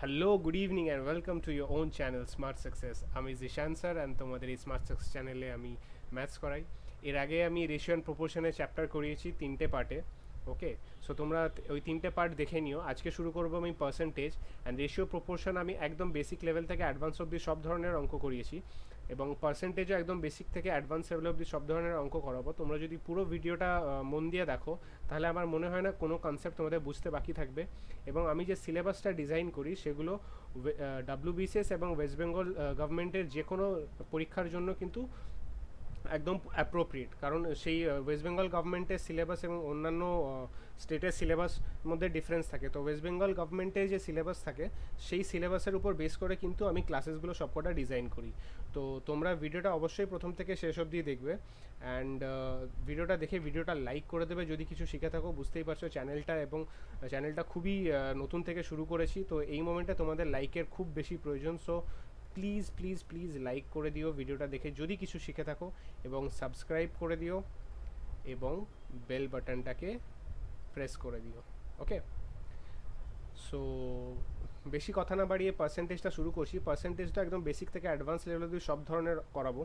Hello, good evening and welcome to your own channel smart success. আমি Zeeshan sir and তোমাদের এই smart success চ্যানেলে আমি ম্যাথস করাই। এর আগে আমি রেশিও অ্যান্ড প্রপোর্শনের চ্যাপ্টার করিয়েছি 3টে পার্টে। ওকে, সো তোমরা ওই 3টে পার্ট দেখে নিও। আজকে শুরু করবো আমি পার্সেন্টেজ অ্যান্ড রেশিও প্রপোর্শন। আমি একদম বেসিক লেভেল থেকে অ্যাডভান্স অবধি সব ধরনের অঙ্ক করিয়েছি এবং পার্সেন্টেজও একদম বেসিক থেকে অ্যাডভান্স লেভেল অবধি সব ধরনের অঙ্ক করাবো। তোমরা যদি পুরো ভিডিওটা মন দিয়ে দেখো তাহলে আমার মনে হয় না কোনো কনসেপ্ট তোমাদের বুঝতে বাকি থাকবে। এবং আমি যে সিলেবাসটা ডিজাইন করি সেগুলো ডাব্লিউবিসিএস এবং ওয়েস্ট বেঙ্গল গভর্নমেন্টের যে কোনো পরীক্ষার জন্য কিন্তু একদম অ্যাপ্রোপ্রিয়েট, কারণ সেই ওয়েস্ট বেঙ্গল গভর্নমেন্টের সিলেবাস এবং অন্যান্য স্টেটের সিলেবাস মধ্যে ডিফারেন্স থাকে। তো ওয়েস্ট বেঙ্গল গভর্নমেন্টের যে সিলেবাস থাকে সেই সিলেবাসের উপর বেস করে কিন্তু আমি ক্লাসেসগুলো সবকটা ডিজাইন করি। তো তোমরা ভিডিওটা অবশ্যই প্রথম থেকে শেষ অবধি দেখবে অ্যান্ড ভিডিওটা দেখে ভিডিওটা লাইক করে দেবে যদি কিছু শিখে থাকো। বুঝতেই পারছো চ্যানেলটা খুবই নতুন থেকে শুরু করেছি, তো এই মোমেন্টে তোমাদের লাইকের খুব বেশি প্রয়োজন। So please please please like করে দিও ভিডিওটা দেখে যদি কিছু শিখে থাকো, এবং সাবস্ক্রাইব করে দিও এবং বেল বাটনটাকে প্রেস করে দিও। ওকে, সো বেশি কথা না বাড়িয়ে পার্সেন্টেজটা শুরু করছি। পার্সেন্টেজটা একদম বেসিক থেকে অ্যাডভান্স লেভেল অবধি সব ধরনের করাবো,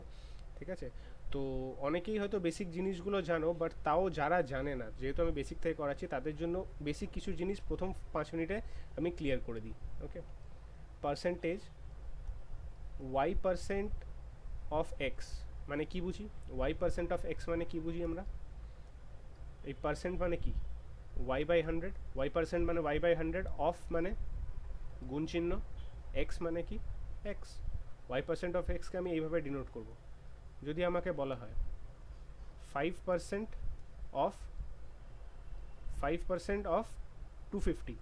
ঠিক আছে? তো অনেকেই হয়তো বেসিক জিনিসগুলো জানো, বাট তাও যারা জানে না, যেহেতু আমি বেসিক থেকে করাচ্ছি তাদের জন্য বেসিক কিছু জিনিস প্রথম 5 মিনিটে আমি ক্লিয়ার করে দিই। ওকে, পার্সেন্টেজ y% অফ এক্স মানে কি বুঝি? y% অফ এক্স মানে কি বুঝি আমরা? এই পার্সেন্ট মানে কি? y/100, y% মানে y/100, অফ মানে গুণ চিহ্ন, এক্স মানে কি? এক্স। y% অফ এক্সকে আমি এইভাবে ডিনোট করব। যদি আমাকে বলা হয় 5% অফ 5% অফ 250,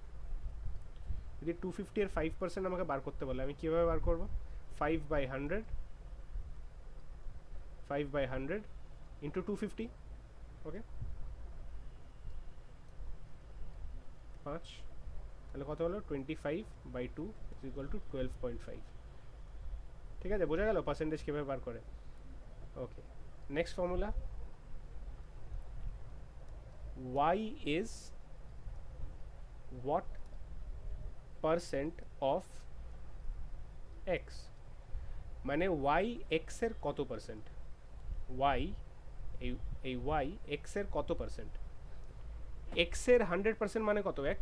যদি 250 এর 5% আমাকে বার করতে বলে আমি কীভাবে বার করব? 5/100 ইন্টু 250। ওকে, 5, তাহলে কত হলো? 25/2 ইজ ইকুয়াল টু 12.5। ঠিক আছে, বোঝা গেল পার্সেন্টেজ কীভাবে বার করে। Okay, next formula, y is what percent of x, মানে y x এর কত পার্সেন্ট? y এই y x এর কত পার্সেন্ট? x এর 100% মানে কত? x,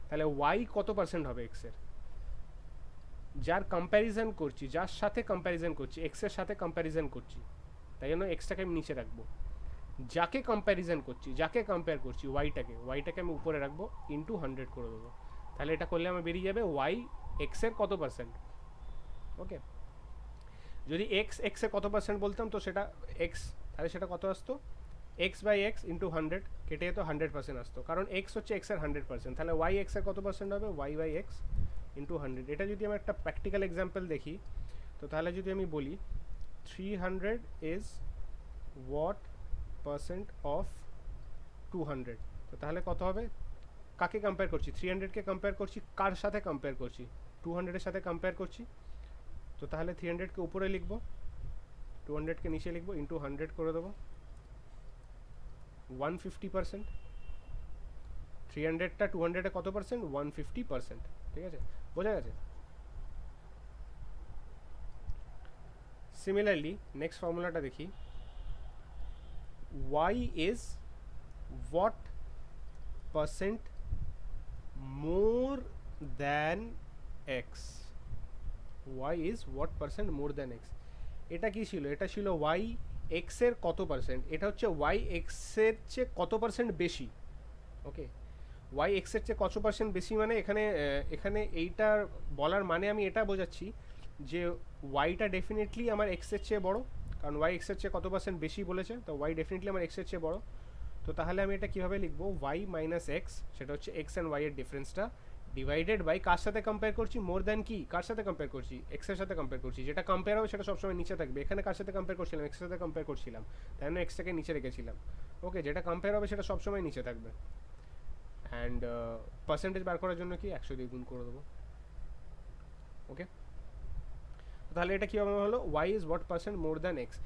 তাহলে y কত পার্সেন্ট হবে x এর? যার কম্প্যারিজন করছি, যার সাথে কম্প্যারিজন করছি, x এর সাথে কম্প্যারিজন করছি, তাই জন্য এক্সটাকে আমি নিচে রাখবো। যাকে কম্প্যারিজন করছি, যাকে কম্পেয়ার করছি, ওয়াইটাকে আমি উপরে রাখবো, ইন্টু 100 করে দেবো। তাহলে এটা করলে আমার বেরিয়ে যাবে ওয়াই এক্স এর কত পার্সেন্ট। ওকে, যদি এক্স এর কত পার্সেন্ট বলতাম তো সেটা এক্স, তাহলে সেটা কত আসতো? x/x ইন্টু 100 কেটে যেত 100% আসতো, কারণ এক্স হচ্ছে এক্স এর 100%। তাহলে ওয়াই এক্স এর কত পার্সেন্ট হবে? y/x into 100। এটা যদি আমি একটা প্র্যাকটিক্যাল এক্সাম্পল দেখি, তো তাহলে যদি আমি বলি 300 ইজ হোয়াট পার্সেন্ট অফ 200, তো তাহলে কত হবে? কাকে কম্পেয়ার করছি? 300কে কম্পেয়ার করছি। কার সাথে কম্পেয়ার করছি? 200-এর সাথে কম্পেয়ার করছি। তো তাহলে 300কে উপরে লিখবো, 200কে নিচে লিখবো, ইন্টু 100 করে দেবো, 150%। 300টা 200-এ কত পার্সেন্ট? 150%। ঠিক আছে, বোঝা গেছে? সিমিলারলি নেক্সট ফর্মুলাটা দেখি, y is what percent more than x, y is what percent more than x। এটা কি ছিল? এটা ছিল y x এর কত পার্সেন্ট, এটা হচ্ছে y x এর চেয়ে কত পার্সেন্ট বেশি। ওকে, y x এর চেয়ে কত পার্সেন্ট বেশি মানে এখানে এইটা বলার মানে আমি এটা বোঝাচ্ছি যে ওয়াইটা ডেফিনেটলি আমার এক্সের চেয়ে বড়, কারণ ওয়াই এক্সের চেয়ে কত পার্সেন্ট বেশি বলেছে, তো ওয়াই ডেফিনেটলি আমার এক্সের চেয়ে বড়। তো তাহলে আমি এটা কীভাবে লিখবো? ওয়াই মাইনাস এক্স, সেটা হচ্ছে এক্স অ্যান্ড ওয়াই এর ডিফারেন্সটা, ডিভাইডেড বাই কার সাথে কম্পেয়ার করছি? মোর দ্যান কি? কার সাথে কম্পেয়ার করছি? এক্সের সাথে কম্পেয়ার করছি। যেটা কম্পেয়ার হবে সেটা সবসময় নিচে থাকবে। এখানে কার সাথে কম্পেয়ার করছিলাম? এক্সের সাথে কম্পেয়ার করছিলাম, তাই জন্য এক্সটাকে নিচে রেখেছিলাম। ওকে, যেটা কম্পেয়ার হবে সেটা সবসময় নিচে থাকবে। অ্যান্ড পার্সেন্টেজ বার করার জন্য কি 100 দিয়ে গুণ করে দেবো। ওকে, তাহলে এটা কীভাবে হলো? Y is what percent more than X.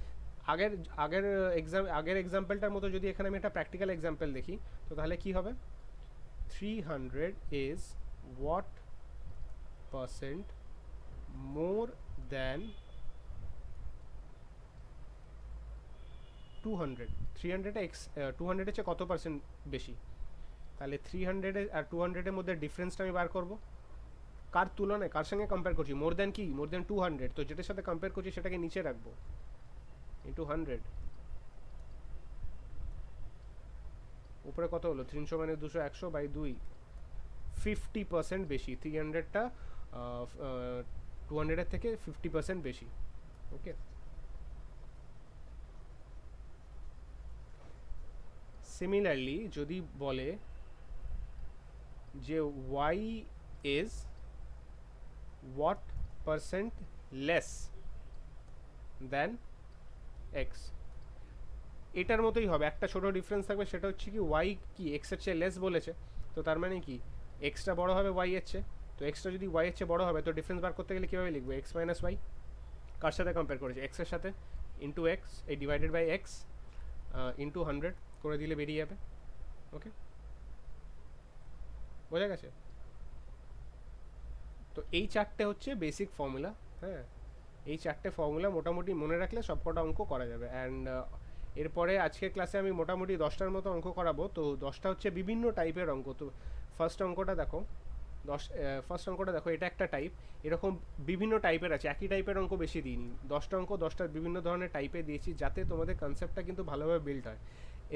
আগের এক্সাম্পলটার মতো যদি এখানে আমি একটা প্র্যাকটিক্যাল এক্সাম্পল দেখি, তো তাহলে কি হবে? 300 is what percent more than 200, 300 x 200 চেয়ে কত পার্সেন্ট বেশি, তাহলে 300 আর 200 মধ্যে ডিফারেন্সটা আমি বার করব, কার তুলনায় কার সঙ্গে কম্পেয়ার করছি, মোর দ্যান কি, মোর দ্যান 200, তো যেটার সাথে কম্পেয়ার করছি সেটাকে নিচে রাখবো, ইন্টু 100, উপরে কত হলো 300 মানে 200, 100 বাই 2, 50% বেশি, 300টা 200 থেকে 50% বেশি। ওকে, সিমিলারলি যদি বলে যে y is what percent less than x, এটার মতোই হবে, একটা ছোট ডিফারেন্স থাকবে, সেটা হচ্ছে কি y কি x এর চেয়ে লেস বলেছে, তো তার মানে কি এক্সটা বড় হবে y এর চেয়ে, তো এক্সটা যদি y এর চেয়ে বড় হবে তো ডিফারেন্স বার করতে গেলে কীভাবে লিখবো, x মাইনাস y, কার সাথে কম্পেয়ার করেছে, x এর সাথে, ইন্টু এক্স, এই ডিভাইডেড বাই এক্স ইন্টু 100 করে দিলে বেরিয়ে যাবে। ওকে, বোঝা গেছে? তো এই চারটে হচ্ছে বেসিক ফর্মুলা। হ্যাঁ, এই চারটে ফর্মুলা মোটামুটি মনে রাখলে সবকটা অঙ্ক করা যাবে। অ্যান্ড এরপরে আজকের ক্লাসে আমি মোটামুটি 10টার মতো অঙ্ক করাবো। তো 10টা হচ্ছে বিভিন্ন টাইপের অঙ্ক। তো ফার্স্ট অঙ্কটা দেখো, ফার্স্ট অঙ্কটা দেখো, এটা একটা টাইপ, এরকম বিভিন্ন টাইপের আছে, একই টাইপের অঙ্ক বেশি দিইনি, 10টা অঙ্ক 10টা বিভিন্ন ধরনের টাইপে দিয়েছি, যাতে তোমাদের কনসেপ্টটা কিন্তু ভালোভাবে বিল্ড হয়।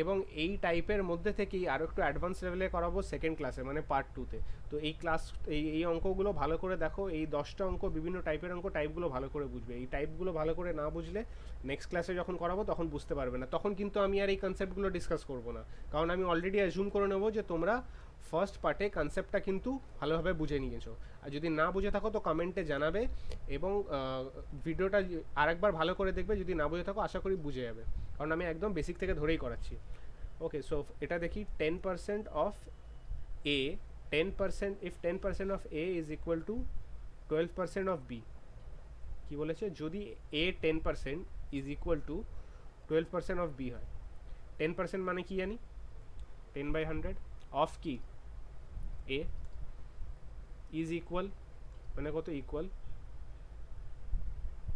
এবং এই টাইপের মধ্যে থেকেই আরও একটু অ্যাডভান্স লেভেলে করাবো সেকেন্ড ক্লাসে, মানে পার্ট 2তে। তো এই ক্লাস এই অঙ্কগুলো ভালো করে দেখো, এই 10টা অঙ্ক বিভিন্ন টাইপের অঙ্ক, টাইপগুলো ভালো করে বুঝবে। এই টাইপগুলো ভালো করে না বুঝলে নেক্সট ক্লাসে যখন করাবো তখন বুঝতে পারবে না, তখন কিন্তু আমি আর এই কনসেপ্টগুলো ডিসকাস করবো না, কারণ আমি অলরেডি অ্যাজুম করে নেবো যে তোমরা ফার্স্ট পার্টে কনসেপ্টটা কিন্তু ভালোভাবে বুঝে নিয়েছো। আর যদি না বুঝে থাকো তো কমেন্টে জানাবে, এবং ভিডিওটা আরেকবার ভালো করে দেখবে, যদি না বুঝে থাকো আশা করি বুঝে যাবে, কারণ আমি একদম বেসিক থেকে ধরেই করাচ্ছি। ওকে, সো এটা দেখি, 10% of A, 10%, if 10% of A is equal to 12% of B. কী বলেছে, যদি A 10% is equal to 12% of B হয়, 10% মানে কি জানি 10/100, অফ কি এ, ইজ ইকুয়াল মানে কত, ইকুয়াল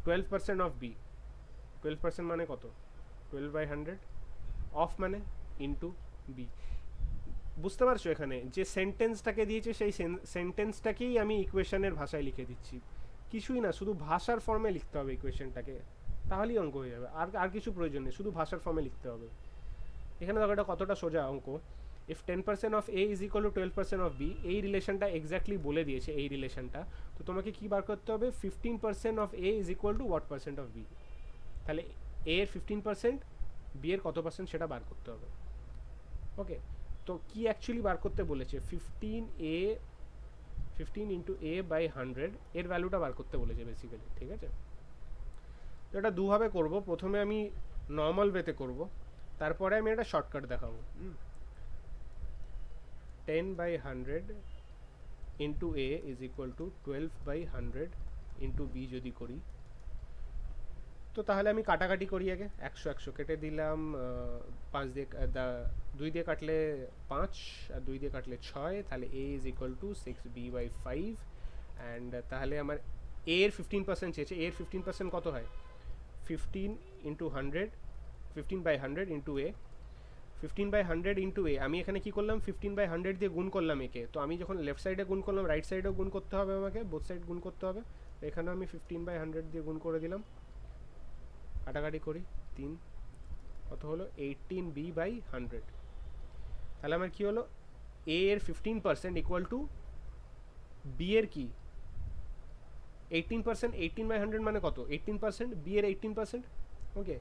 12% অফ বি, 12% মানে কত 12/100, অফ মানে ইন্টু বি। বুঝতে পারছো, এখানে যে সেন্টেন্সটাকে দিয়েছে সেই সেন্টেন্সটাকেই আমি ইকুয়েশনের ভাষায় লিখে দিচ্ছি, কিছুই না, শুধু ভাষার ফর্মে লিখতে হবে ইকুয়েশনটাকে, তাহলেই অঙ্ক হয়ে যাবে, আর কিছু প্রয়োজন নেই, শুধু ভাষার ফর্মে লিখতে হবে। এখানে দেখো এটা কতটা সোজা অঙ্ক, if 10% of A is equal to 12% of B, এই রিলেশনটা এক্স্যাক্টলি বলে দিয়েছে, এই রিলেশনটা। তো তোমাকে কী বার করতে হবে, 15% of A is equal to what percent of B, তাহলে এ এর 15%, বি এর কত পার্সেন্ট সেটা বার করতে হবে। ওকে, তো কি অ্যাকচুয়ালি বার করতে বলেছে, 15 ইন্টু এ বাই 100 এর ভ্যালুটা বার করতে বলেছে বেসিক্যালি, ঠিক আছে? তো এটা দুভাবে করব, প্রথমে আমি নর্মাল ওয়েতে করব, তারপরে আমি একটা শর্টকাট দেখাবো। 10/100 into A is equal to 12/100 into B যদি করি, তো তাহলে আমি কাটাকাটি করি আগে, 100 কেটে দিলাম, 5 দিয়ে 2 দিয়ে কাটলে 5 আর 2 দিয়ে কাটলে 6, তাহলে A is equal to 6b/5। And তাহলে আমার এ এর 15% চেয়েছে, এর 15% কত হয়, 15 ইন্টু 100, 15/100 ইন্টু এ, 15/100 ইন্টু এ, আমি এখানে কি করলাম, 15/100 দিয়ে গুণ করলাম একে, তো আমি যখন লেফট সাইডে গুণ করলাম রাইট সাইডেও গুণ করতে হবে আমাকে, বোথ সাইড গুণ করতে হবে, তো এখানেও আমি 15/100 দিয়ে গুণ করে দিলাম, কাটাকাটি করি 3, কত হলো 18b/100। তাহলে আমার কি হলো, এ এর 15% ইকুয়াল টু বি এর কি 18%, 18/100 মানে কত 18%, বি এর 18%। ওকে,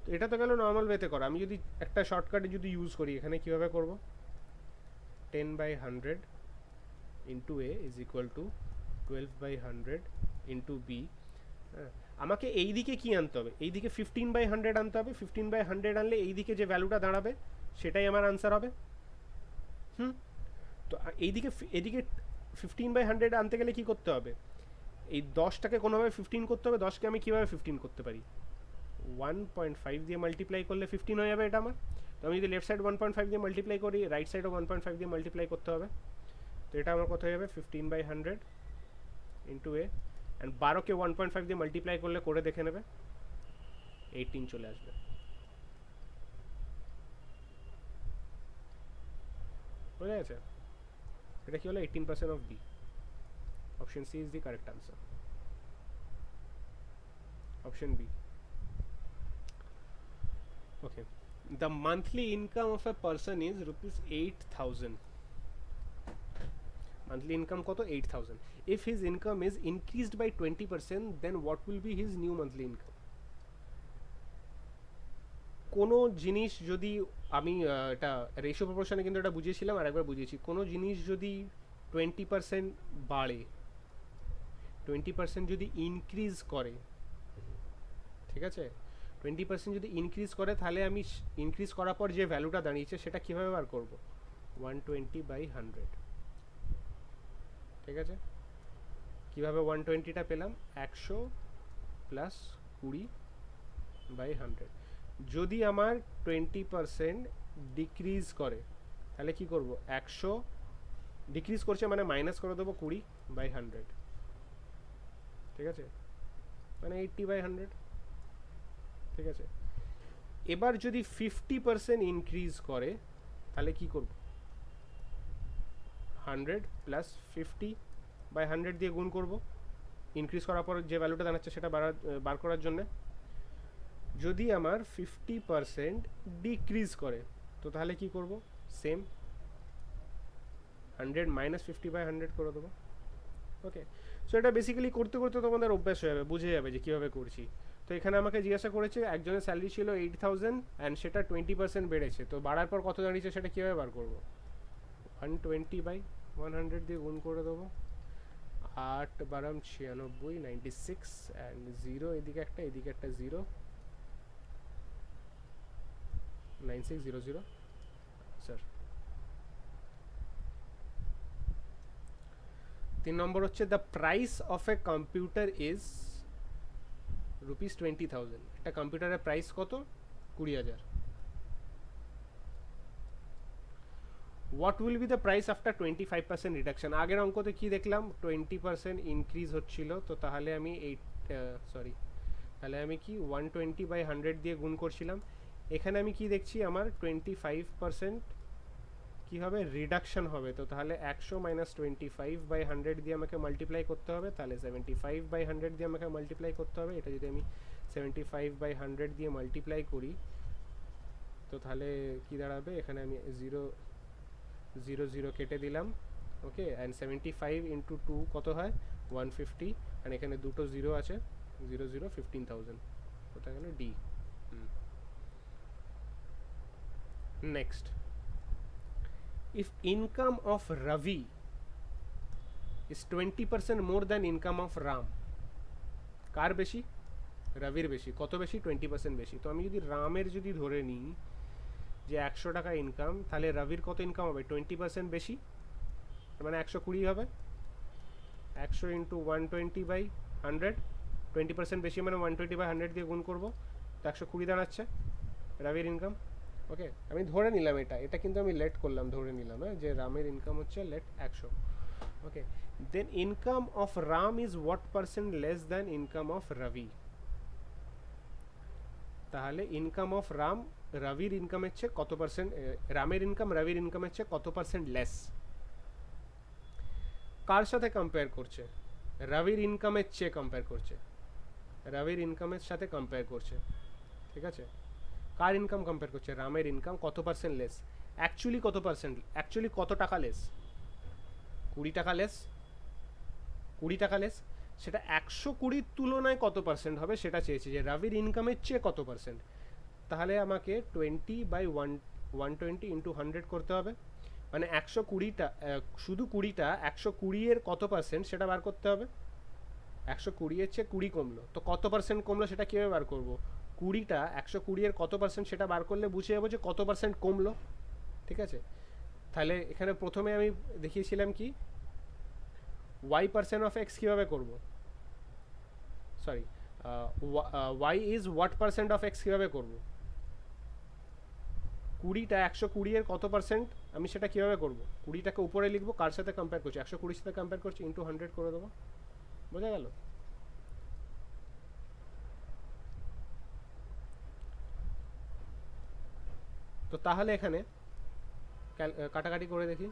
তো এটা তো গেল নর্মাল ওয়েতে করা। আমি যদি একটা শর্টকাটে যদি ইউজ করি, এখানে কীভাবে করব, 10/100 into A is equal to 12/100 into B. হ্যাঁ, আমাকে এই দিকে কী আনতে হবে, এই দিকে 15/100 আনতে হবে, 15/100 আনলে এই দিকে যে ভ্যালুটা দাঁড়াবে সেটাই আমার আনসার হবে। তো এইদিকে এদিকে 15/100 আনতে গেলে কী করতে হবে, এই 10টাকে কোনোভাবে 15 করতে হবে, 10কে আমি কীভাবে 15 করতে পারি, 1.5 দিয়ে মাল্টিপ্লাই করলে 15 হয়ে যাবে এটা আমার। তো আমি যদি লেফট সাইড 1.5 দিয়ে মাল্টিপ্লাই করি, রাইট সাইডও 1.5 দিয়ে মাল্টিপ্লাই করতে হবে, তো এটা আমার কত হয়ে যাবে, 15/100 ইন্টু এ, অ্যান্ড 12কে 1.5 দিয়ে মাল্টিপ্লাই করলে করে দেখে নেবে 18 চলে আসবে। বোঝা গেছে? এটা কি হলো 18% of B. Option C is the correct answer. Option B. Okay, the monthly income of a person is rupees 8,000. Monthly income কত? 8,000. If his income is increased by 20%, then what will be his new monthly income? কোনো জিনিস যদি আমি এটা ratio প্রপোর্শনে কিন্তু এটা বুঝিয়েছিলাম, আর একবার বুঝিয়েছি, কোনো জিনিস যদি 20% বাড়ে, 20% যদি ইনক্রিজ করে, ঠিক আছে, 20% যদি ইনক্রিজ করে, তাহলে আমি ইনক্রিজ করার পর যে ভ্যালুটা দাঁড়িয়েছে সেটা কীভাবে বার করবো? 120/100। ঠিক আছে, কীভাবে 120টা পেলাম? 100 প্লাস 20/100। যদি আমার 20% ডিক্রিজ করে, তাহলে কি করব? 100 ডিক্রিজ করছে মানে মাইনাস করে দেবো 20/100। ঠিক আছে, মানে 80/100। ঠিক আছে, এবার যদি 50% ইনক্রিজ করে, তাহলে কি করব? 100 প্লাস 50/100 দিয়ে গুণ করব, ইনক্রিজ করার পর যে ভ্যালুটা দাঁড়াচ্ছে সেটা বার করার জন্য। যদি আমার 50% ডিক্রিজ করে, তো তাহলে কি করব? সেম 100 মাইনাস 50/100 করে দেবো। ওকে, সো এটা বেসিক্যালি করতে করতে তোমাদের অভ্যাস হয়ে যাবে, বুঝে যাবে যে কীভাবে করছি। তো এখানে আমাকে জিজ্ঞাসা করেছে একজনের স্যালারি ছিল 8,000 অ্যান্ড সেটা 20% বেড়েছে, তো বাড়ার পর কত দাঁড়িয়েছে সেটা কীভাবে বার করবো? 120/100 দিয়ে গুণ করে দেবো। 8 বারাম 96, 96 অ্যান্ড 0 এদিকে একটা, এদিকে একটা 0, 9600 স্যার। 3 নম্বর হচ্ছে the price of a computer is ₹20,000। একটা কম্পিউটারের প্রাইস কত? 20,000। What will be the price after 25% reduction? আগের অঙ্কতে কি দেখলাম? 20% ইনক্রিজ হচ্ছিল, তো তাহলে আমি তাহলে আমি কি 120/100 দিয়ে গুণ করছিলাম। এখানে আমি কি দেখছি? আমার 25% কি হবে? রিডাকশন হবে, তো তাহলে 100 মাইনাস 25/100 দিয়ে আমাকে মাল্টিপ্লাই করতে হবে, তাহলে 75/100 দিয়ে আমাকে মাল্টিপ্লাই করতে হবে। এটা যদি আমি 75/100 দিয়ে মাল্টিপ্লাই করি, তো তাহলে কি দাঁড়াবে? এখানে আমি 0 কেটে দিলাম। ওকে, অ্যান্ড 75 ইন্টু 2 কত হয়? 150, অ্যান্ড এখানে দুটো 0 আছে, 0 15,000। কোথায় গেল? D. Next, if income of Ravi is 20% more than income of Ram, কার বেশি? রবির বেশি। কত বেশি? 20% বেশি। তো আমি যদি রামের যদি ধরে নিই যে 100 টাকা ইনকাম, তাহলে রবির কত ইনকাম হবে? 20% বেশি, মানে 120 হবে। 100 ইন্টু 120/100, 20% বেশি মানে 120/100 দিয়ে গুণ করবো, তো 120 দাঁড়াচ্ছে রবির ইনকাম। ওকে, আমি ধরে নিলাম এটা কিন্তু আমি লেট করলাম, ধরে নিলাম যে রামের ইনকাম হচ্ছে let 100। Okay, then income of Ram is what percent less than income of Ravi? তাহলে ইনকাম অফ রাম রবির ইনকামের চেয়ে কত পার্সেন্ট, রামের ইনকাম রবির ইনকামের চেয়ে কত পার্সেন্ট লেস? কার সাথে কম্পেয়ার করছে? রবির ইনকামের চেয়ে কম্পেয়ার করছে, রবির ইনকামের সাথে কম্পেয়ার করছে। ঠিক আছে, কার ইনকাম কম্পেয়ার করছে? রামের ইনকাম কত পার্সেন্ট লেস? অ্যাকচুয়ালি কত পার্সেন্ট, অ্যাকচুয়ালি কত টাকা লেস? 20 টাকা লেস। 20 টাকা লেস, সেটা 120 তুলনায় কত পার্সেন্ট হবে সেটা চেয়েছি, যে রবির ইনকামের চেয়ে কত পার্সেন্ট। তাহলে আমাকে 20/120 ইন্টু 100 করতে হবে, মানে 120টা, শুধু 20টা 120-এর কত পার্সেন্ট সেটা বার করতে হবে। 120-এর চেয়ে 20 কমলো, তো কত পার্সেন্ট কমলো সেটা কীভাবে বার করবো? 20টা 120-এর কত পার্সেন্ট সেটা বার করলে বুঝে যাবো যে কত পার্সেন্ট কমলো। ঠিক আছে, তাহলে এখানে প্রথমে আমি দেখিয়েছিলাম কি ওয়াই পার্সেন্ট অফ এক্স কীভাবে করবো, sorry Y is what percent of X কীভাবে করবো? 20টা 120-এর কত পার্সেন্ট আমি সেটা কীভাবে করবো? 20টাকে উপরে লিখবো, কার সাথে কম্পেয়ার করছি? 120-র সাথে কম্পেয়ার করছি, ইন্টু 100 করে দেবো। বোঝা গেল? তো তাহলে এখানে কাটাকাটি করে দেখি,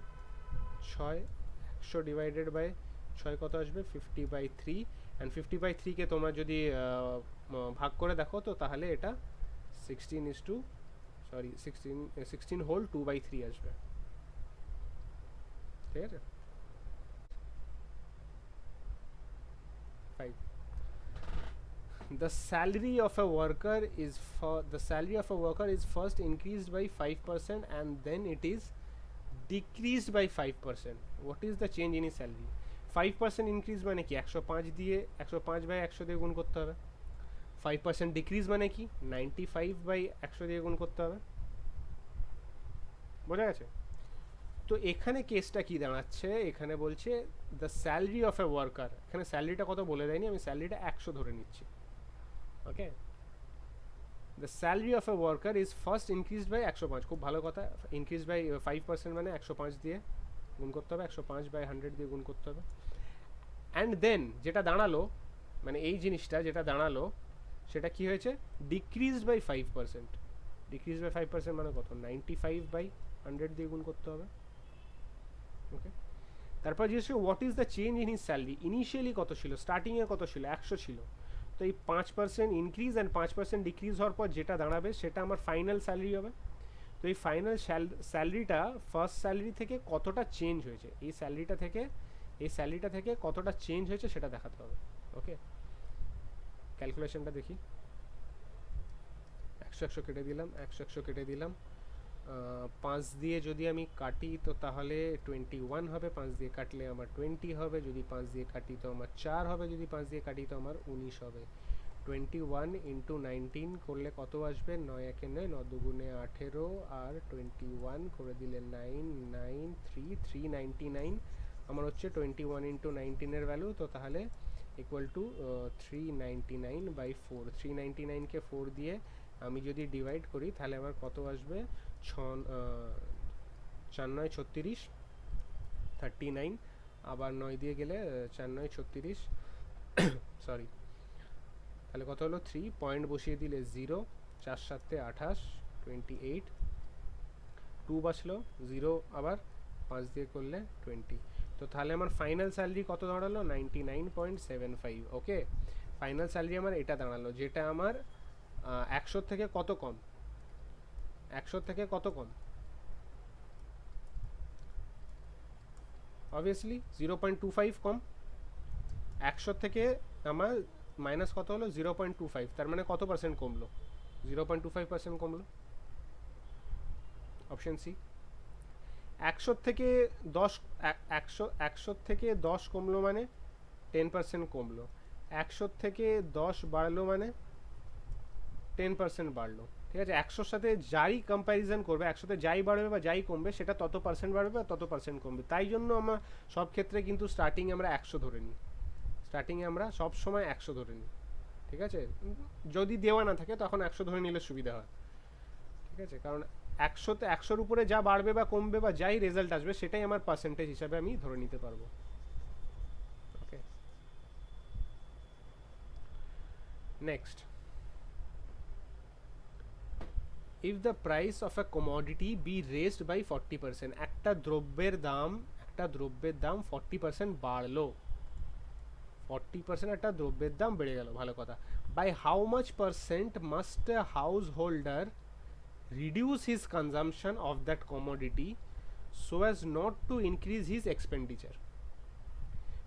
100 ডিভাইডেড বাই 6 কত আসবে, 50/3, অ্যান্ড 50/3কে তোমরা যদি ভাগ করে দেখো তো তাহলে এটা 16 হোল 2/3 আসবে, ঠিক আছে? 5. The salary of a worker is first increased by 5% and then it is decreased by 5%. What is the change in his salary? 5% increase মানে কি, 105 দিয়ে 105/100 দিয়ে গুণ করতে হবে। 5% decrease মানে কি, 95/100 দিয়ে গুণ করতে হবে। বোঝা গেছে? তো এখানে কেসটা কি দাঁড়াচ্ছে, এখানে বলছে the salary of a worker, এখানে স্যালারিটা কত বলে দেয়নি, আমি স্যালারিটা 100 ধরে নিচ্ছি। Okay, the salary of a worker is first increase by 105, খুব ভালো কথা, ইনক্রিজ বাই 5% মানে 105 দিয়ে গুণ করতে হবে, 105/100 দিয়ে গুণ করতে হবে। অ্যান্ড দেন যেটা দাঁড়ালো, মানে এই জিনিসটা যেটা দাঁড়ালো সেটা কি হয়েছে, ডিক্রিজ বাই 5%। ডিক্রিজ বাই 5% মানে কত, 95/100 দিয়ে গুণ করতে হবে। ওকে, তারপর জিজ্ঞেস what is the change in his salary, initially কত ছিল, স্টার্টিংয়ে কত ছিল, 100 ছিল। তো এই 5% ইনক্রিজ অ্যান্ড 5% ডিক্রিজ হওয়ার পর যেটা দাঁড়াবে সেটা আমার ফাইনাল স্যালারি হবে। তো এই ফাইনাল স্যালারিটা ফার্স্ট স্যালারি থেকে কতটা চেঞ্জ হয়েছে, এই স্যালারিটা থেকে কতটা চেঞ্জ হয়েছে সেটা দেখাতে হবে। ওকে, ক্যালকুলেশনটা দেখি, 100 কেটে দিলাম, 100 কেটে দিলাম, 5 দিয়ে যদি আমি কাটি তো তাহলে 21 হবে, 5 দিয়ে কাটলে আমার 20 হবে, যদি 5 দিয়ে কাটি তো আমার 4 হবে, যদি 5 দিয়ে কাটি তো আমার 19 হবে। 21 ইন্টু 19 করলে কত আসবে, 9 একে 9, 9 দুগুণে 18, আর 21 করে দিলে 399 আমার হচ্ছে 21 ইন্টু 19 ভ্যালু, তো তাহলে ইকুয়াল টু 399/4। 399কে 4 দিয়ে আমি যদি ডিভাইড করি তাহলে আমার কত আসবে, 4 9 36, 39, আবার 9 দিয়ে গেলে 4 9 36, সরি, তাহলে কত হলো, 3 পয়েন্ট বসিয়ে দিলে 0, 4 7 28, 28, 2 বাঁচলো, 0 আবার 5 দিয়ে করলে 20। তো তাহলে আমার ফাইনাল স্যালারি কত দাঁড়ালো, 99.75। ওকে, ফাইনাল স্যালারি আমার এটা দাঁড়ালো, যেটা আমার 100 থেকে কত কম, 100 থেকে কত কম, অবভিয়াসলি 0.25 কম। 100 থেকে আমার মাইনাস কত হলো, 0.25, তার মানে কত পার্সেন্ট কমলো, 0.25% কমলো, অপশন সি। 100 থেকে 10, 100 থেকে 10 কমলো মানে 10% কমলো, 100 থেকে 10 বাড়লো মানে 10% বাড়লো, ঠিক আছে? 100-র সাথে যাই কম্প্যারিজন করবে, 100-তে যাই বাড়বে বা যাই কমবে সেটা তত পার্সেন্ট বাড়বে বা তত পার্সেন্ট কমবে। তাই জন্য আমরা সব ক্ষেত্রে কিন্তু স্টার্টিংয়ে আমরা 100 ধরে নিই, স্টার্টিংয়ে আমরা সব সময় 100 ধরে নিই, ঠিক আছে? যদি দেওয়া না থাকে তখন 100 ধরে নিলে সুবিধা হয়, ঠিক আছে? কারণ 100-তে 100-র উপরে যা বাড়বে বা কমবে বা যাই রেজাল্ট আসবে সেটাই আমার পার্সেন্টেজ হিসাবে আমি ধরে নিতে পারবো। ওকে, next, if the price of a commodity be raised by 40%, একটা দ্রব্যের দাম 40% বাড়লো, 40% একটা দ্রব্যের দাম বেড়ে গেল, ভালো কথা। by how much percent must a householder reduce his consumption of that commodity so as not to increase his expenditure?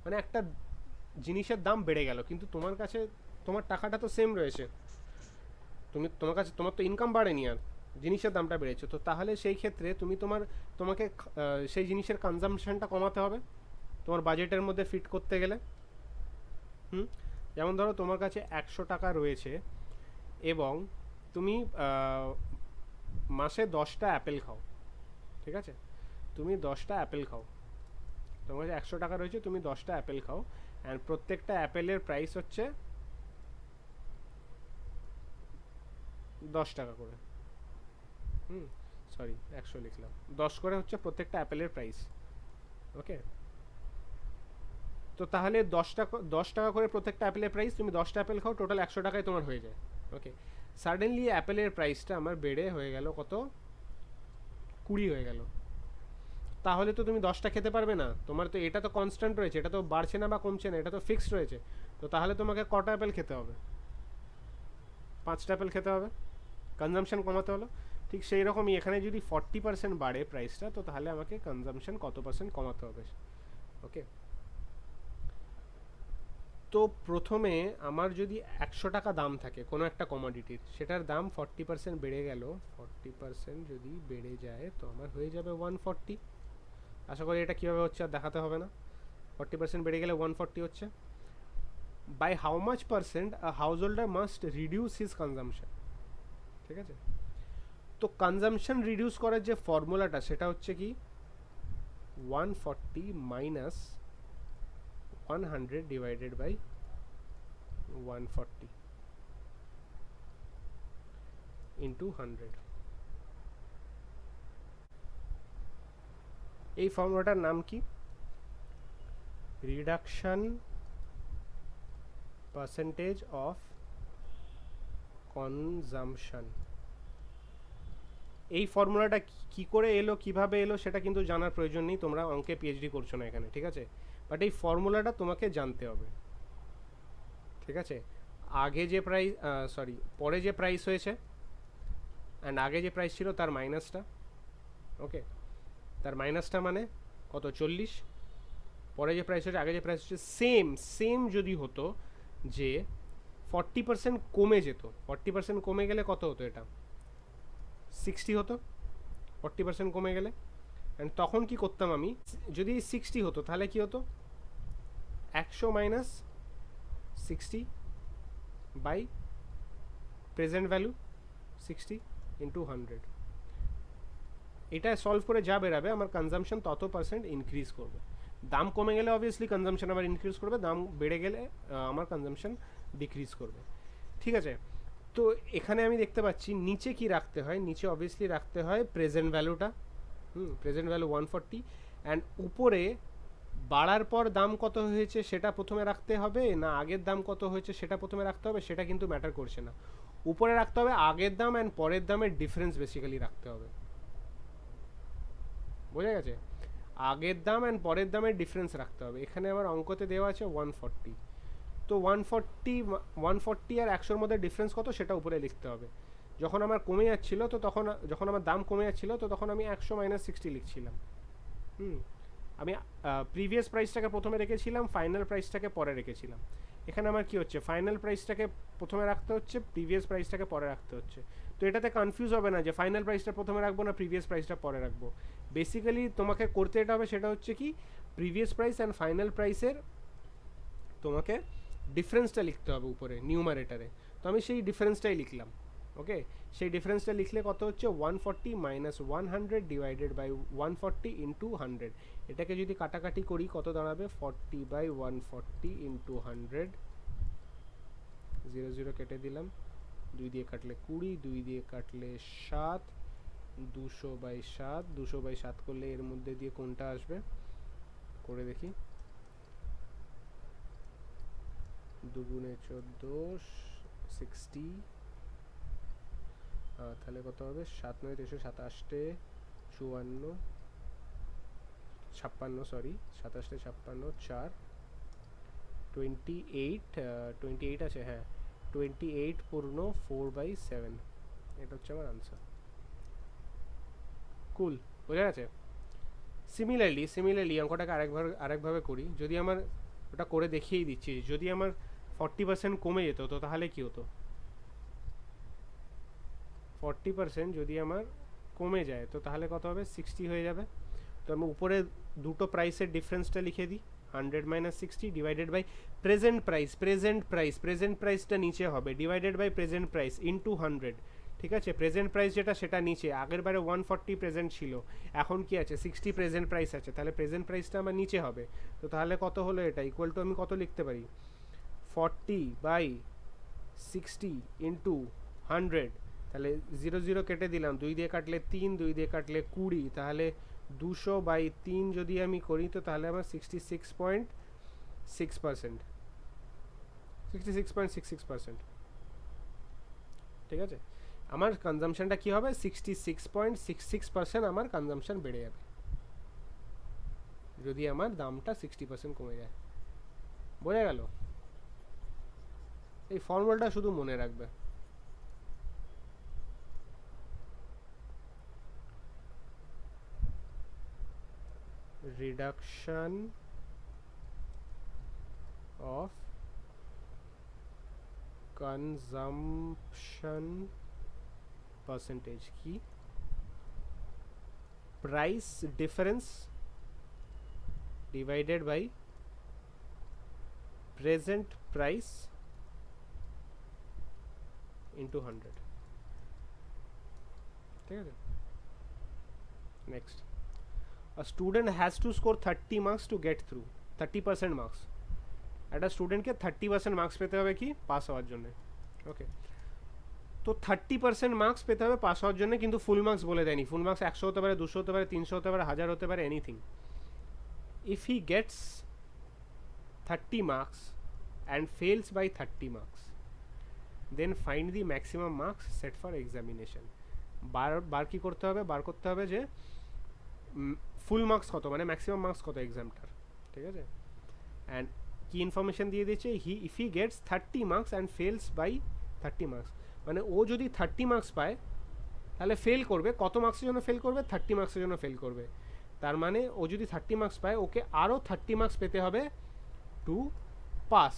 মানে একটা জিনিসের দাম বেড়ে গেল কিন্তু তোমার কাছে তোমার টাকাটা তো সেম রয়েছে, তোমার তো ইনকাম বাড়েনি, আর জিনিসের দামটা বেড়েছে, তো তাহলে সেই ক্ষেত্রে তোমাকে সেই জিনিসের কনজামশনটা কমাতে হবে তোমার বাজেটের মধ্যে ফিট করতে গেলে। যেমন ধরো তোমার কাছে 100 টাকা রয়েছে এবং তুমি মাসে 10টা অ্যাপেল খাও, ঠিক আছে? তুমি 10টা অ্যাপেল খাও, তোমার কাছে 100 টাকা রয়েছে, তুমি 10টা অ্যাপেল খাও, অ্যান্ড প্রত্যেকটা অ্যাপেলের প্রাইস হচ্ছে 10 টাকা করে, সরি 100 লিখলাম, 10 করে হচ্ছে প্রত্যেকটা অ্যাপেলের প্রাইস। ওকে, তো তাহলে 10 টাকা করে প্রত্যেকটা অ্যাপেলের প্রাইস, তুমি 10টা অ্যাপেল খাও, টোটাল 100 টাকায় তোমার হয়ে যায়। ওকে, সাডেনলি অ্যাপেলের প্রাইসটা আমার বেড়ে হয়ে গেল কত, 20 হয়ে গেল। তাহলে তো তুমি 10টা খেতে পারবে না, তোমার তো এটা তো কনস্ট্যান্ট রয়েছে, এটা তো বাড়ছে না বা কমছে না, এটা তো ফিক্সড রয়েছে। তো তাহলে তোমাকে কটা অ্যাপেল খেতে হবে? 5টা অ্যাপেল খেতে হবে, কনজামশন কমাতে হলো। ঠিক সেই রকমই এখানে যদি 40% বাড়ে প্রাইসটা, তো তাহলে আমাকে কনজামশন কত পার্সেন্ট কমাতে হবে। ওকে, তো প্রথমে আমার যদি 100 টাকা দাম থাকে কোনো একটা কমোডিটির, সেটার দাম 40% বেড়ে গেল, 40% যদি বেড়ে যায় তো আমার হয়ে যাবে 140। আশা করি এটা কীভাবে হচ্ছে আর দেখাতে হবে না। 40% বেড়ে গেলে 140 হচ্ছে। By how much percent a householder must reduce his consumption. ঠিক আছে, তো কনজামশন রিডিউস করার যে ফর্মুলাটা সেটা হচ্ছে কি 140 মাইনাস 100 ডিভাইডেড বাই 140 ইন্টু 100। এই ফর্মুলাটার নাম কি? Reduction percentage of consumption. এই ফর্মুলাটা কি করে এলো, কিভাবে এলো সেটা কিন্তু জানার প্রয়োজন নেই, তোমরা অঙ্কে পিএইচডি করছো না এখানে, ঠিক আছে? বাট এই ফর্মুলাটা তোমাকে জানতে হবে, ঠিক আছে? আগে যে প্রাইস, পরে যে প্রাইস হয়েছে অ্যান্ড আগে যে প্রাইস ছিল তার মাইনাসটা। ওকে, তার মাইনাসটা মানে কত, 40। পরে যে প্রাইস হচ্ছে, আগে যে প্রাইস হচ্ছে, সেম যদি হতো যে 40% কমে যেত, 40% কমে গেলে কত হতো, এটা 60 হতো 40% কমে গেলে। অ্যান্ড তখন কি করতাম আমি, যদি 60 হতো তাহলে কি হতো, 100 minus 60 by present value 60 into 100। এটা সলভ করে যা বেরাবে আমার কনজামশন তত পার্সেন্ট ইনক্রিজ করবে। দাম কমে গেলে অবভিয়াসলি কনজামশন আবার ইনক্রিজ করবে, দাম বেড়ে গেলে আমার কনজামশন ডিক্রিজ করবে। ঠিক আছে, তো এখানে আমি দেখতে পাচ্ছি নিচে কি রাখতে হয়, নিচে অবভিয়াসলি রাখতে হয় প্রেজেন্ট ভ্যালুটা, প্রেজেন্ট ভ্যালু 140। অ্যান্ড উপরে বাড়ার পর দাম কত হয়েছে সেটা প্রথমে রাখতে হবে, না আগের দাম কত হয়েছে সেটা প্রথমে রাখতে হবে, সেটা কিন্তু ম্যাটার করছে না। উপরে রাখতে হবে আগের দাম অ্যান্ড পরের দামের ডিফারেন্স বেসিক্যালি রাখতে হবে। বোঝা গেছে? আগের দাম অ্যান্ড পরের দামের ডিফারেন্স রাখতে হবে। এখানে আমার অঙ্কতে দেওয়া আছে 140, তো 140 আর 100-র মধ্যে ডিফারেন্স কত সেটা উপরে লিখতে হবে। যখন আমার কমে যাচ্ছিল, তো তখন যখন আমার দাম কমে যাচ্ছিল, তো তখন আমি 100 মাইনাস 60 লিখছিলাম। আমি প্রিভিয়াস প্রাইসটাকে প্রথমে রেখেছিলাম, ফাইনাল প্রাইসটাকে পরে রেখেছিলাম। এখানে আমার কি হচ্ছে, ফাইনাল প্রাইসটাকে প্রথমে রাখতে হচ্ছে, প্রিভিয়াস প্রাইসটাকে পরে রাখতে হচ্ছে। তো এটাতে কনফিউজ হবে না যে ফাইনাল প্রাইসটা প্রথমে রাখবো না প্রিভিয়াস প্রাইসটা পরে রাখবো। বেসিক্যালি তোমাকে করতে এটা হবে, সেটা হচ্ছে কি প্রিভিয়াস প্রাইস অ্যান্ড ফাইনাল প্রাইসের তোমাকে ডিফারেন্সটা লিখতে হবে উপরে নিউমারেটারে। তো আমি সেই ডিফারেন্সটাই লিখলাম। ওকে, সেই ডিফারেন্সটা লিখলে কত হচ্ছে, 140 মাইনাস 100 ডিভাইডেড বাই 140 ইন্টু 100। এটাকে যদি কাটাকাটি করি কত দাঁড়াবে, 40 বাই 140 ইন্টু 100, 0 0 কেটে দিলাম, 2 দিয়ে কাটলে 20, 2 দিয়ে কাটলে 7, 200 বাই 7, 200 বাই 7 করলে এর মধ্যে দিয়ে কোনটা আসবে করে দেখি, 2 গুণে 14, 60, তাহলে কত হবে, 7 9 327, 54, 56, সরি 27 56, 4, 28 আছে, হ্যাঁ 28 পূর্ণ 4/7, এটা হচ্ছে আমার আনসার। কুল, বোঝা গেছে? সিমিলারলি অঙ্কটাকে আরেকভাবে করি। যদি আমার ওটা করে দেখিয়েই দিচ্ছি, যদি আমার 40% কমে যেত তো তাহলে কি হতো, 40% যদি আমার কমে যায় তো তাহলে কত হবে, 60 হয়ে যাবে। তো আমি উপরে দুটো প্রাইসের ডিফারেন্সটা লিখে দিই, 100 মাইনাস 60 ডিভাইডেড বাই প্রেজেন্ট প্রাইসটা নিচে হবে, divided by present price into 100। ঠিক আছে, প্রেজেন্ট প্রাইস যেটা সেটা নিচে, আগের বারে 140 প্রেজেন্ট ছিল, এখন কি আছে 60 প্রেজেন্ট প্রাইস আছে, তাহলে প্রেজেন্ট প্রাইসটা আমার নিচে হবে। তো তাহলে কত হলো, এটা ইকুয়াল টু আমি কত লিখতে পারি, 40 বাই 60 ইন্টু 100। তাহলে 0 0 কেটে দিলাম, 2 দিয়ে কাটলে 3, 2 দিয়ে কাটলে 20, তাহলে 200 বাই 3 যদি আমি করি তো তাহলে আমার 66.3 6%, 66.66%, ঠিক আছে। আমার কনজামশনটা কি হবে, 66.66% আমার কনজামশন বেড়ে যাবে যদি আমার দামটা 60% কমে যায়। বোঝা গেল? এই ফর্মুলাটা শুধু মনে রাখবে। রিডাকশন অফ কনজাম্পশন পার্সেন্টেজ কি, price difference divided by present price into 100, ঠিক আছে। Next, a student has to score 30 marks to get through, 30% marks, একটা স্টুডেন্টকে 30% মার্কস পেতে হবে কি পাস হওয়ার জন্য, ওকে। তো 30% মার্কস পেতে হবে পাস হওয়ার জন্য, কিন্তু ফুল মার্কস বলে দেয়নি। ফুল মার্কস 100 হতে পারে, 200 হতে পারে, 300 হতে পারে, 1000 হতে পারে, anything. if he gets 30 marks and fails by 30 marks, then find the maximum marks set for examination. বার কি করতে হবে, বার করতে হবে যে ফুল মার্কস কত, মানে ম্যাক্সিমাম মার্কস কত এক্সামটার, ঠিক আছে। অ্যান্ড কি ইনফরমেশন দিয়ে দিচ্ছে, if he gets 30 marks and fails by 30 marks, মানে ও যদি 30 মার্কস পায় তাহলে ফেল করবে, কত মার্কসের জন্য ফেল করবে, 30 মার্কসের জন্য ফেল করবে। তার মানে ও যদি 30 মার্কস পায়, ওকে আরও 30 মার্কস পেতে হবে টু পাস।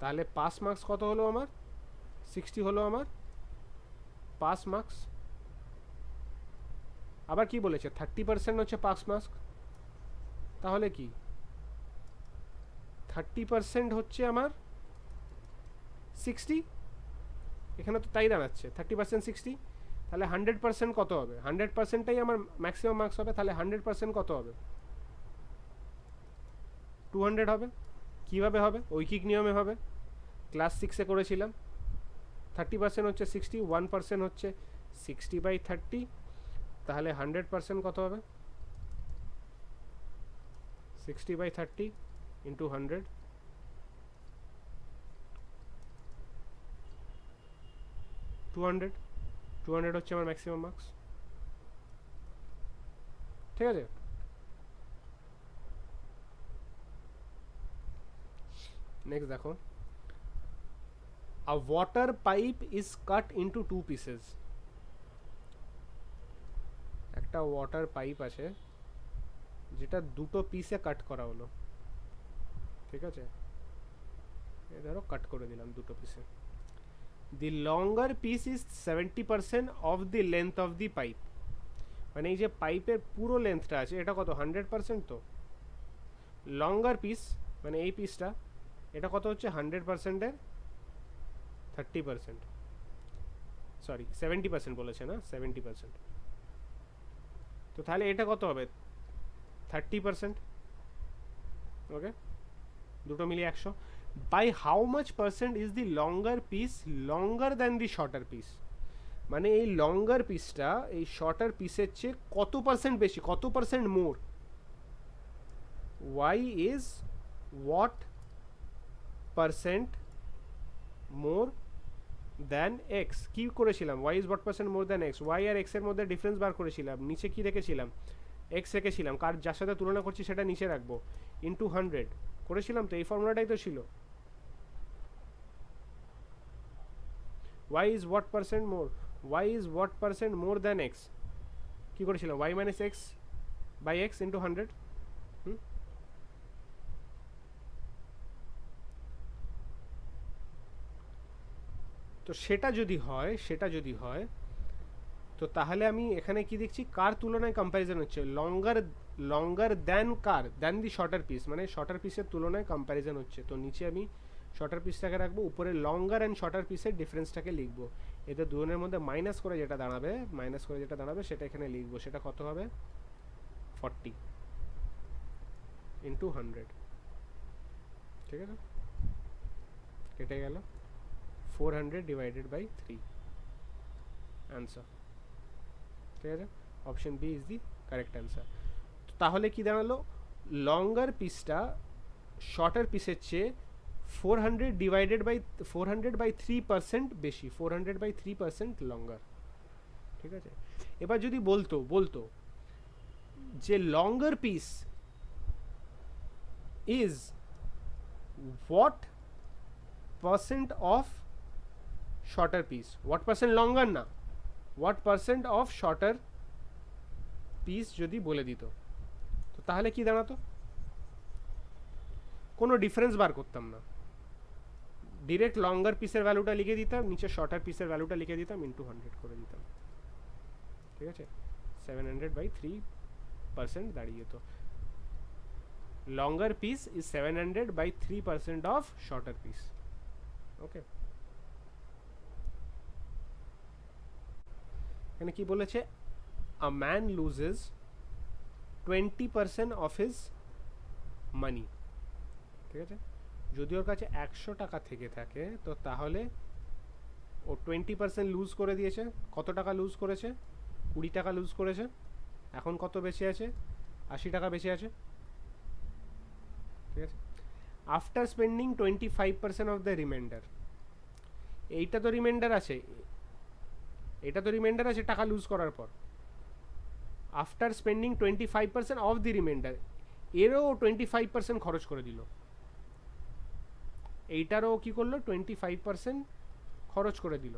তাহলে পাস মার্কস কত হলো আমার, 60 হলো আমার পাস মার্কস। আবার কি বলেছে, 30% হচ্ছে পাস মার্কস, তাহলে কি 30% হচ্ছে আমার 60, এখানে তো তাই দাঁড়াচ্ছে 30% 60, তাহলে 100% কত হবে, 100%টাই আমার ম্যাক্সিমাম মার্কস হবে, তাহলে 100% কত হবে, 200 হবে। কীভাবে হবে, ঐকিক নিয়মে হবে, ক্লাস 6-এ করেছিলাম। 30% হচ্ছে 60, 1% হচ্ছে 60/30, তাহলে 100% কত হবে, 60/30 ইন্টু 100, 200 হচ্ছে আমার ম্যাক্সিমাম মার্কস, ঠিক আছে। নেক্সট দেখো, a water pipe is cut into 2 pieces, একটা ওয়াটার পাইপ আছে যেটা দুটো পিসে কাট করা হলো, ঠিক আছে। এই ধরো কাট করে দিলাম দুটো পিসে। The longer piece is 70% of the length of the pipe, মানে এই যে পাইপের পুরো লেন্থটা আছে এটা কত, 100% তো। লঙ্গার পিস মানে এই পিসটা, এটা কত হচ্ছে 100%-এর 30%, সরি 70% বলেছে না, 70%। তো তাহলে এটা কত হবে, 30%, ওকে, দুটো মিলিয়ে 100। By how much percent is the longer piece longer than the shorter piece, মানে এই লঙ্গার পিসটা এই শর্টার পিসের চেয়ে কত পার্সেন্ট বেশি, কত percent more. Y is what percent more than X, কী করেছিলাম, Y is what percent more than X, Y আর এক্সের মধ্যে ডিফারেন্স বার করেছিলাম, নিচে কি রেখেছিলাম, এক্স রেখেছিলাম, কার যার সাথে তুলনা করছি সেটা নিচে রাখবো, ইন্টু 100 করেছিলাম, তো এই ফর্মুলাটাই তো ছিল। y is what percent more, y is what percent more than x, কি করেছিলাম, y minus x by x into 100, তো সেটা যদি হয় তো তাহলে আমি এখানে কি দেখছি, কার তুলনায় কম্প্যারিজন হচ্ছে, লঙ্গার দ্যান কার, দ্যান দি শর্টার পিস, মানে শর্টার পিসের তুলনায় কম্প্যারিজন হচ্ছে। তো নিচে আমি শর্টার পিসটাকে রাখবো, উপরে লঙ্গার অ্যান্ড শর্টার পিসের ডিফারেন্সটাকে লিখবো, এতে দুজনের মধ্যে মাইনাস করে যেটা দাঁড়াবে সেটা এখানে লিখবো, সেটা কত হবে 40 ইন্টু 100, ঠিক আছে, কেটে গেল 400 ডিভাইডেড বাই 3, অ্যান্সার, ঠিক আছে। Option B is the correct answer. তাহলে কি দাঁড়ালো, লঙ্গার পিসটা শর্টার পিসের চেয়ে 400 ডিভাইডেড বাই 3% বেশি, 400/3% লঙ্গার। ঠিক আছে, এবার যদি বলতো যে longer piece is what percent of shorter piece, what percent longer না, what percent of shorter piece যদি বলে দিত, তো তাহলে কি দাঁড়াতো? কোনো ডিফারেন্স বার করতাম না, ডিরেক্ট লঙ্গার পিসের ভ্যালুটা লিখে দিতাম, নিচে শর্টার পিসের ভ্যালুটা লিখে দিতাম, ইন্টু 100 করে দিতাম। ঠিক আছে, 700/3% দাঁড়িয়ে যেত। longer piece is 700/3% of shorter piece. Okay, এখানে কি বলেছে? a man loses 20% of his money. ঠিক আছে, যদি ওর কাছে 100 টাকা থেকে থাকে তো তাহলে ও 20% লুজ করে দিয়েছে। কত টাকা লুজ করেছে? 20 টাকা লুজ করেছে। এখন কত বেঁচে আছে? 80 টাকা বেঁচে আছে। ঠিক আছে, after spending 25% of the reminder, এইটা তো রিমাইন্ডার আছে, এটা তো রিমাইন্ডার আছে টাকা লুজ করার পর। After spending 25% of the reminder, এরও 25% খরচ করে দিল, এইটারও কি করলো? 25% খরচ করে দিল।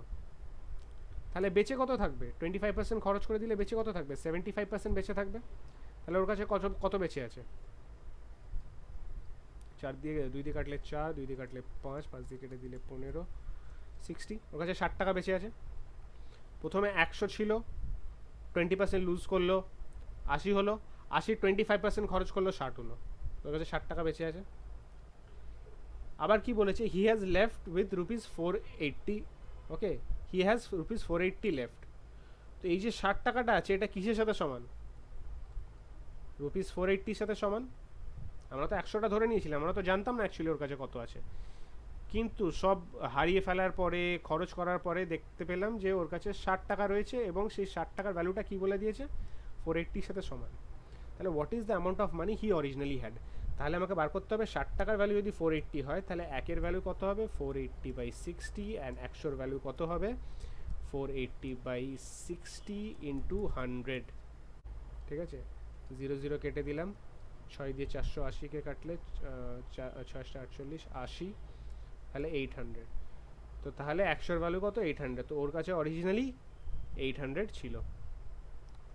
তাহলে বেঁচে কত থাকবে? 25% খরচ করে দিলে বেঁচে কত থাকবে? 75% বেঁচে থাকবে। তাহলে ওর কাছে কত বেঁচে আছে? 4 দিয়ে 2 দিয়ে কাটলে 4, 2 দিয়ে কাটলে 5, 5 দিয়ে কেটে দিলে 15, 60। ওর কাছে 60 টাকা বেঁচে আছে। প্রথমে 100 ছিল, 20% লুজ করলো, 80 হলো, 80 25% খরচ করলো, 60 হলো। ওর কাছে 60 টাকা বেঁচে আছে। আবার কি বলেছে? He has left with ₹480। Okay, he has ₹480 left. তো এই যে 60 টাকাটা আছে, এটা কিসের সাথে সমান? ₹480 সাথে সমান। আমরা তো 100টা ধরে নিয়েছিলাম, আমরা তো জানতাম না অ্যাকচুয়ালি ওর কাছে কত আছে, কিন্তু সব হারিয়ে ফেলার পরে, খরচ করার পরে দেখতে পেলাম যে ওর কাছে 60 টাকা রয়েছে, এবং সেই 60 টাকার ভ্যালুটা কি বলে দিয়েছে? 480 সাথে সমান। তাহলে what is the amount of money he originally had? তাহলে আমাকে বার করতে হবে 60 টাকার ভ্যালু যদি 480 হয়, তাহলে একের ভ্যালু কত হবে? 480/60, অ্যান্ড 100-র ভ্যালু কত হবে? 480/60 ইন্টু 100। ঠিক আছে, 0 কেটে দিলাম, 6 দিয়ে 480-কে কাটলে 6 80, তাহলে 800। তো তাহলে 100-র ভ্যালু কত? 800। তো ওর কাছে অরিজিনালি 800 ছিল।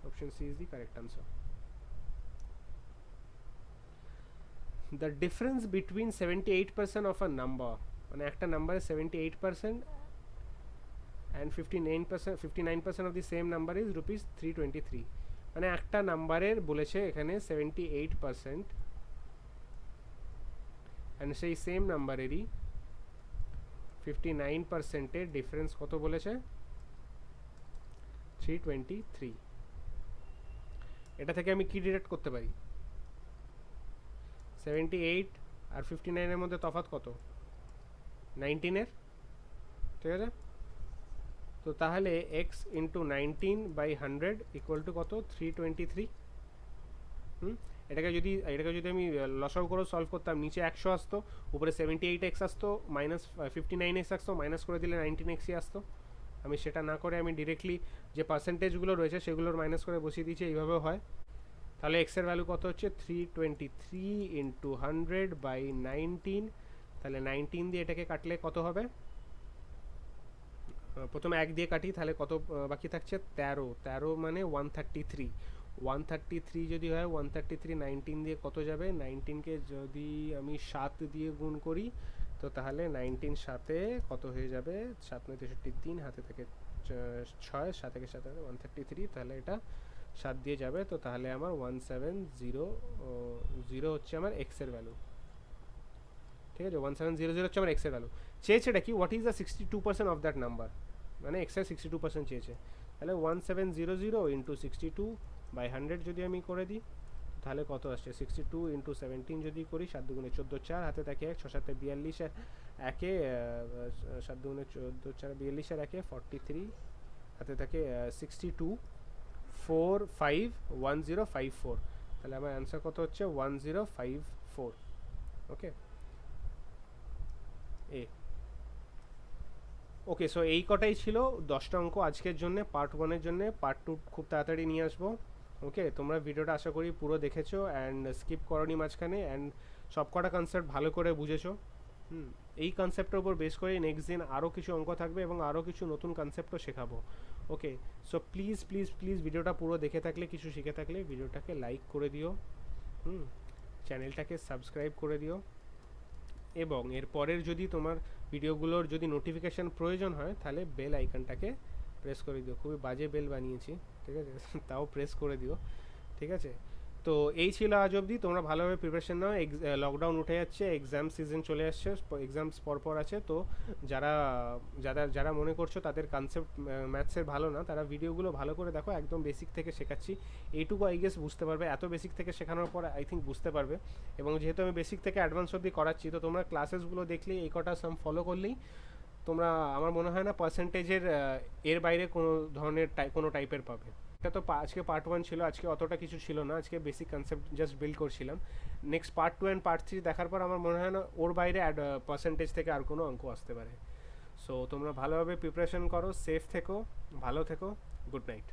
Option C is the correct answer. The difference between 78% of a number, মানে একটা নাম্বারে 78% and 59% of the same number is ₹323। মানে একটা নাম্বারের বলেছে এখানে 78%, অ্যান্ড সেই সেম নাম্বারেরই 59%-এর ডিফারেন্স কত বলেছে? 323। এটা থেকে আমি কি ডিডাক্ট করতে পারি? 78 আর 59-এর মধ্যে তফাৎ কত? 19-এর। ঠিক আছে, তো তাহলে x ইন্টু 19/100 ইকুয়াল টু কত? 323। এটাকে যদি আমি লসাগু করে সলভ করতাম, নিচে 100 আসতো, উপরে 78x আসতো, মাইনাস 59x আসতো, মাইনাস করে দিলে 19xই আসতো। আমি সেটা না করে আমি ডিরেক্টলি যে পার্সেন্টেজগুলো রয়েছে সেগুলোর মাইনাস করে বসিয়ে দিয়েছি, এইভাবেও হয়। তাহলে এক্সের ভ্যালু কত হচ্ছে? 323 ইন্টু 100/19। তাহলে 19 দিয়ে এটাকে কাটলে কত হবে? প্রথমে 1 দিয়ে কাটি, তাহলে কত বাকি থাকছে? 13 মানে 133। 133 যদি হয়, 133 19 দিয়ে কত যাবে? 19কে যদি আমি 7 দিয়ে গুণ করি, তো তাহলে 19 সাথে কত হয়ে যাবে? 7 9 63, 3 হাতে থেকে 6, 7 থেকে 7 133, তাহলে এটা 7 দিয়ে যাবে। তো তাহলে আমার 1700 হচ্ছে আমার এক্সের ভ্যালু। ঠিক আছে, 1700 হচ্ছে আমার এক্সের ভ্যালু। চেয়েছে এটা কি? What is the 62% of that number, মানে এক্সের 62% চেয়েছে। তাহলে 1700 ইন্টু 62/100 যদি আমি করে দিই, তাহলে কত আসছে? 62 ইন্টু 17 যদি করি, 7 দুগুণে 14, 4 হাতে থাকে 1, 6 7 42, একে 7 দুগুণে 14, 4 42, একে 43, হাতে থাকে 62, 4 5 1054। তাহলে আমার অ্যান্সার কত হচ্ছে? 1054। ওকে এ ওকে, সো এই কটাই ছিল 10টা অঙ্ক আজকের জন্য, পার্ট 1-এর জন্য। পার্ট 2 খুব তাড়াতাড়ি নিয়ে আসবো। ওকে, তোমরা ভিডিওটা আশা করি পুরো দেখেছো অ্যান্ড স্কিপ করনি মাঝখানে, অ্যান্ড সব কটা কনসেপ্ট ভালো করে বুঝেছো। এই কনসেপ্টের উপর বেস করে নেক্সট দিন আরও কিছু অঙ্ক থাকবে এবং আরও কিছু নতুন কনসেপ্টও শেখাবো। ওকে, সো প্লিজ প্লিজ প্লিজ ভিডিওটা পুরো দেখে থাকলে, কিছু শিখে থাকলে ভিডিওটাকে লাইক করে দিও, চ্যানেলটাকে সাবস্ক্রাইব করে দিও, এবং এর পরের যদি তোমার ভিডিওগুলোর যদি নোটিফিকেশান প্রয়োজন হয় তাহলে বেল আইকনটাকে প্রেস করে দিও। খুবই বাজে বেল বানিয়েছি, ঠিক আছে, তাও প্রেস করে দিও, ঠিক আছে। তো এই ছিল আজ অবধি। তোমরা ভালোভাবে প্রিপারেশন নাও, লকডাউন উঠে যাচ্ছে, এক্সাম সিজন চলে আসছে, এক্সামস পরপর আছে। তো যারা যারা যারা মনে করছো তাদের কনসেপ্ট ম্যাথসের ভালো না, তারা ভিডিওগুলো ভালো করে দেখো, একদম বেসিক থেকে শেখাচ্ছি। এইটুকু আই গেস বুঝতে পারবে, এত বেসিক থেকে শেখানোর পর আই থিঙ্ক বুঝতে পারবে। এবং যেহেতু আমি বেসিক থেকে অ্যাডভান্স অবধি করাচ্ছি, তো তোমরা ক্লাসেসগুলো দেখলেই, এই কটা সাম ফলো করলেই তোমরা, আমার মনে হয় না পার্সেন্টেজের এর বাইরে কোনো ধরনের কোনো টাইপের পাবে। এটা তো আজকে পার্ট 1 ছিল, আজকে অতটা কিছু ছিল না, আজকে বেসিক কনসেপ্ট জাস্ট বিল্ড করছিলাম। নেক্সট পার্ট 2 অ্যান্ড পার্ট 3 দেখার পর আমার মনে হয় না ওর বাইরে পার্সেন্টেজ থেকে আর কোনো অঙ্ক আসতে পারে। সো তোমরা ভালোভাবে প্রিপারেশন করো, সেফ থেকো, ভালো থেকো, গুড নাইট।